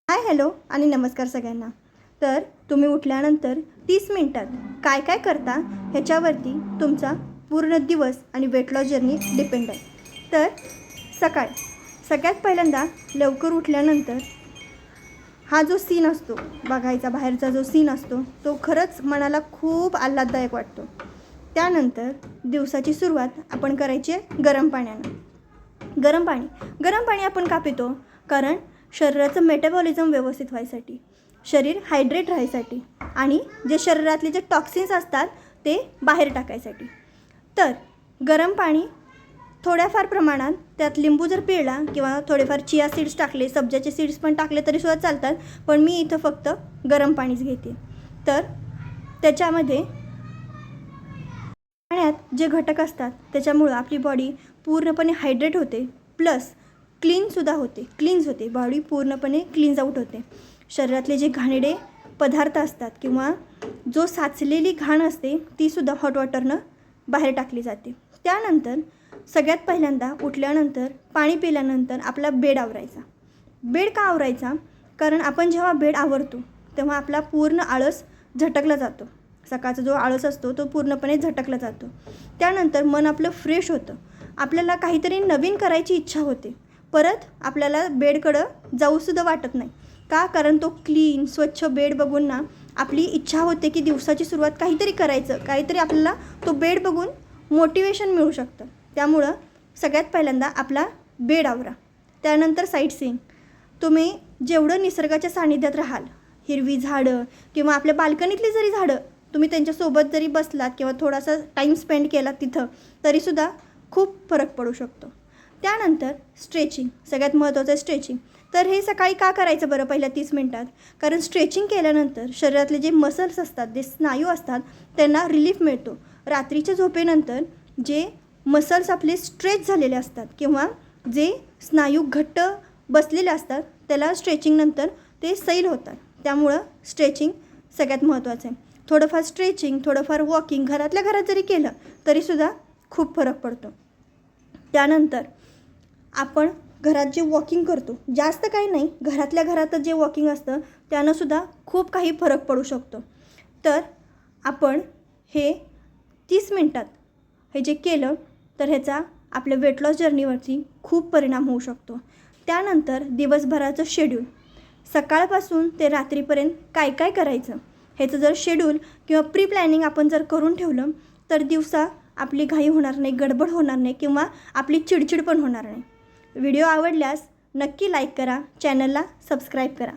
Hi hello आणि नमस्कार सगळ्यांना। तर तुम्ही उठल्यानंतर 30 मिनिटात काय काय करता ह्याच्यावरती तुमचा पूर्ण दिवस आणि वेट लॉस जर्नी डिपेंड आहे। तर सगळ्यात पहिल्यांदा लवकर उठल्यानंतर हा जो सीन असतो बघायचा, बाहेरचा जो सीन असतो तो खरंच मनाला खूप आल्हाददायक वाटतो। त्यानंतर दिवसाची सुरुवात आपण करायची आहे गरम पाण्यानं। गरम पाणी आपण का पितो? कारण शरीराचं मेटाबॉलिझम व्यवस्थित व्हायसाठी, शरीर हायड्रेट राहायसाठी आणि जे शरीरातले जे टॉक्सिन्स असतात ते बाहेर टाकायसाठी। तर गरम पाणी थोड्याफार प्रमाणात त्यात लिंबू जर पिळला किंवा थोडेफार चिया सीड्स टाकले, सब्जाचे सीड्स पण टाकले तरीसुद्धा चालतात, पण मी इथं फक्त गरम पाणीच घेते। तर त्याच्यामध्ये पाण्यात जे घटक असतात त्याच्यामुळं आपली बॉडी पूर्णपणे हायड्रेट होते, प्लस क्लीन्स होते बॉडी, पूर्णपणे क्लीन्स आउट होते। शरीरातले जे घाणेरडे पदार्थ असतात किंवा जो साचलेली घाण असते तीसुद्धा हॉट वॉटरनं बाहेर टाकली जाते। त्यानंतर सगळ्यात पहिल्यांदा उठल्यानंतर पाणी पिल्यानंतर आपला बेड आवरायचा। बेड का आवरायचा? कारण आपण जेव्हा बेड आवरतो तेव्हा आपला पूर्ण आळस झटकला जातो। सकाळचा जो आळस असतो तो पूर्णपणे झटकला जातो। त्यानंतर मन आपलं फ्रेश होतं, आपल्याला काहीतरी नवीन करायची इच्छा होते, परत आपल्याला बेडकडं जाऊसुद्धा वाटत नाही। का? कारण तो क्लीन स्वच्छ बेड बघून ना आपली इच्छा होते की दिवसाची सुरुवात काहीतरी करायचं, काहीतरी आपल्याला तो बेड बघून मोटिवेशन मिळू शकतं। त्यामुळं सगळ्यात पहिल्यांदा आपला बेड आवरा। त्यानंतर साईट सीइंग, तुम्ही जेवढं निसर्गाच्या सानिध्यात राहाल, हिरवी झाडं किंवा आपल्या बाल्कनीतली जरी झाडं तुम्ही त्यांच्यासोबत जरी बसलात किंवा थोडासा टाईम स्पेंड केला तिथं, तरीसुद्धा खूप फरक पडू शकतो। त्यानंतर स्ट्रेचिंग, सगळ्यात महत्त्वाचं आहे स्ट्रेचिंग। तर हे सकाळी का करायचं बरं पहिल्या 30 मिनिटात? कारण स्ट्रेचिंग केल्यानंतर शरीरातले जे मसल्स असतात, जे स्नायू असतात त्यांना रिलीफ मिळतो। रात्रीच्या झोपेनंतर जे मसल्स आपले स्ट्रेच झालेले असतात किंवा जे स्नायू घट्ट बसलेले असतात त्याला स्ट्रेचिंगनंतर ते सैल होतात। त्यामुळं स्ट्रेचिंग सगळ्यात महत्त्वाचं आहे। थोडंफार स्ट्रेचिंग, थोडंफार वॉकिंग घरातल्या घरात जरी केलं तरीसुद्धा खूप फरक पडतो। त्यानंतर आपण घरात जे वॉकिंग करतो, जास्त काही नाही, घरातल्या घरातच जे वॉकिंग असतं त्यानंसुद्धा खूप काही फरक पडू शकतो। तर आपण हे 30 मिनिटात हे जे केलं तर ह्याचा आपल्या वेट लॉस जर्नीवरती खूप परिणाम होऊ शकतो। त्यानंतर दिवसभराचं शेड्यूल, सकाळपासून ते रात्रीपर्यंत काय काय करायचं ह्याचं जर शेड्यूल किंवा प्री प्लॅनिंग आपण जर करून ठेवलं तर दिवसा आपली घाई होणार नाही, गडबड होणार नाही किंवा आपली चिडचिड पण होणार नाही। व्हिडिओ आवडल्यास नक्की लाईक करा, चॅनलला सबस्क्राईब करा।